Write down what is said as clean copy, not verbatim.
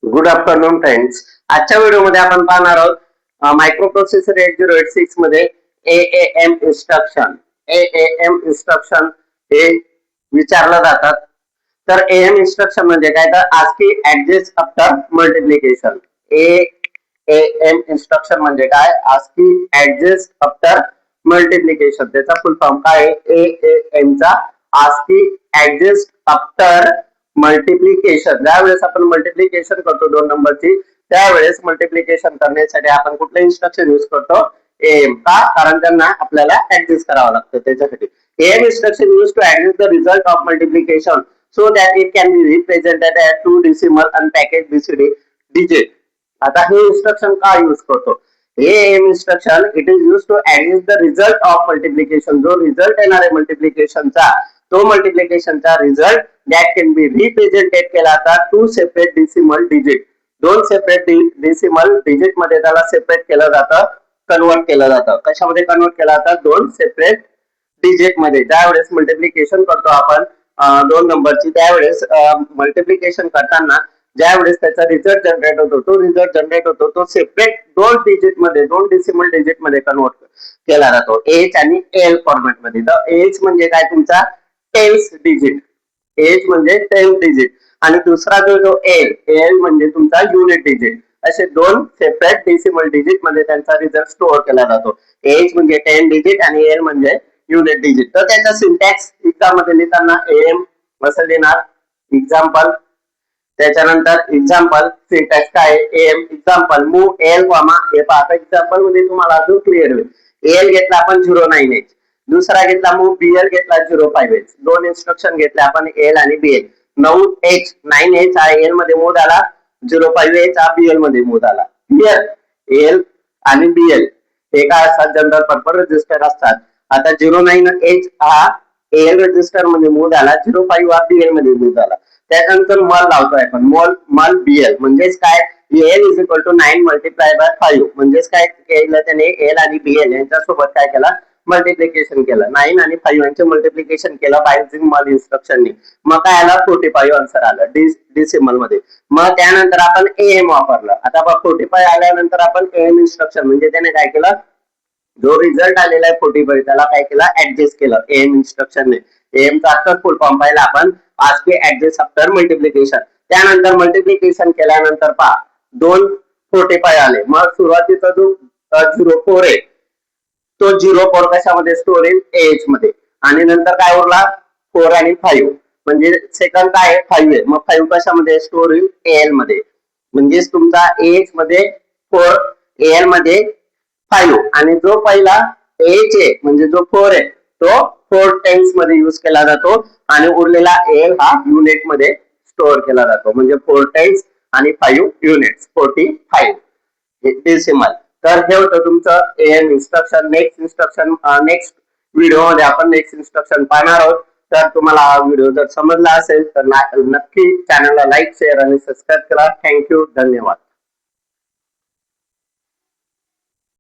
Good afternoon friends. आजच्या व्हिडिओमध्ये आपण पाहणार आहोत मायक्रोप्रोसेसर 8086 मध्ये एएएम इन्स्ट्रक्शन. एएएम इन्स्ट्रक्शन हे विचारलं जातात. तर एएम इन्स्ट्रक्शन म्हणजे काय, तर ASCII adjust after multiplication. AAM instruction म्हणजे काय, ASCII ऍडजस्ट आफ्टर मल्टिप्लिकेशन. त्याचा फुल फॉर्म काय आहे, एएएम चा ASCII ऍडजस्ट आफ्टर मल्टिप्लिकेशन. ज्यावेळेस आपण मल्टिप्लिकेशन करतो 2 नंबरची, त्यावेळेस मल्टिप्लिकेशन करण्यासाठी आपण कुठले इन्स्ट्रक्शन यूज करतो, एएम. का, कारण त्यांना आपल्याला ऍडजस्ट करावं लागतं. त्याच्यासाठी AAM instruction use to adjust the result of multiplication so that it can be represented as 2 decimal unpacked BCD digit. आता हे इन्स्ट्रक्शन का यूज करतो, AAM instruction it is use to adjust the result of multiplication. जो result येणार आहे मल्टिप्लिकेशनचा, तो मल्टिप्लिकेशनचा result that can be represented केला जाता 2 separate decimal digit. 2 separate decimal digit मध्ये त्याला सेपरेट केलं जातं, कन्वर्ट केलं जातं. कशामध्ये कन्वर्ट केलं जातं, 2 सेपरेट डिजिट मध्ये. ज्यावेळेस मल्टिप्लिकेशन करतो आपण 2 नंबरची, त्यावेळेस मल्टिप्लिकेशन करताना ज्यावेळेस त्याचा रिझल्ट जनरेट होतो, तो रिझल्ट जनरेट होतो तो सेपरेट 2 डिजिट मध्ये, 2 डेसिमल डिजिट मध्ये कन्वर्ट केला जातो, एच आणि एल फॉर्मॅट मध्ये. तर एच म्हणजे काय, तुमचा 10th डिजिट. एच म्हणजे 10th डिजिट आणि दुसरा जो एल म्हणजे तुमचा युनिट डिजिट. असे 2 सेपरेट डेसिमल डिजिट मध्ये त्यांचा रिझल्ट स्टोअर केला जातो. एच म्हणजे 10 डिजिट आणि एल म्हणजे युनिट डिजिट. तर त्याचा सिंटॅक्स एक्झाम मध्ये लिहिताना एएम असं लिहिणार, एक्झाम्पल. त्याच्यानंतर एक्झाम्पल सिंटॅक्स काय, am example move L comma, हे पहा एक्झाम्पल मध्ये तुम्हाला अजून क्लिअर होईल. एल घेतला आपण 09H, दुसरा घेतला मूव बीएल घेतला 05H. 2 इन्स्ट्रक्शन घेतले आपण एल आणि बीएल. 9H हा एल मध्ये मूव झाला, 05H हा बीएल मध्ये मूव झाला. क्लिअर. एल आणि बीएल हे काय असतात, जनरल पर्पज रजिस्टर असतात. आता 09H हा एल रजिस्टर मध्ये मूव झाला, 05 हा बीएल मध्ये मूव झाला. त्यानंतर मल लावतोय आपण, मल बीएल म्हणजेच काय, L is equal to 9 multiply by 5. म्हणजेच काय केलं त्याने, एल आणि बीएल यांच्यासोबत काय केलं, मल्टिप्लिकेशन केलं. 9 आणि 5 यांचे मल्टिप्लिकेशन केलं बाय युजिंग मल इन्स्ट्रक्शननी. मग काय आलं, 45 आन्सर आलं डेसिमल मध्ये. मग त्यानंतर आपण एएम वापरलं. आता 45 आल्यानंतर आपण एएम इन्स्ट्रक्शन म्हणजे त्याने काय केलं, जो रिझल्ट आलेला आहे 45 त्याला काय केलं, ऍडजस्ट केलं एएम इन्स्ट्रक्शनने. एएम चा फुल फॉर्म पाहिला आपण, ASCII ऍडजस्ट आफ्टर मल्टिप्लिकेशन. त्यानंतर मल्टिप्लिकेशन केल्यानंतर पहा 2 45 आले. मग सुरुवातीचा जो 04 आहे तो 04 कशामध्ये स्टोअर येईल, एच मध्ये. आणि नंतर काय उरला 4 आणि 5, म्हणजे सेकंड काय आहे 5 आहे. मग 5 कशामध्ये स्टोअर होईल, एल मध्ये. म्हणजेच तुमचा एच मध्ये 4, एल मध्ये 5. आणि जो पहिला एच आहे म्हणजे जो 4 आहे तो 4 टाइम्स मध्ये यूज केला जातो आणि उरलेला एल हा युनिट मध्ये स्टोअर केला जातो. म्हणजे 4 टाइम्स आणि 5 युनिट्स, 45 डेसिमल. तर हे होतं तुमचं एएम इन्स्ट्रक्शन. नेक्स्ट व्हिडिओ मध्ये आपण नेक्स्ट इन्स्ट्रक्शन पाहणार आहोत. तर तुम्हाला हा व्हिडिओ जर समजला असेल तर नक्की चॅनलला लाईक, शेअर आणि सबस्क्राईब करा. थँक्यू, धन्यवाद.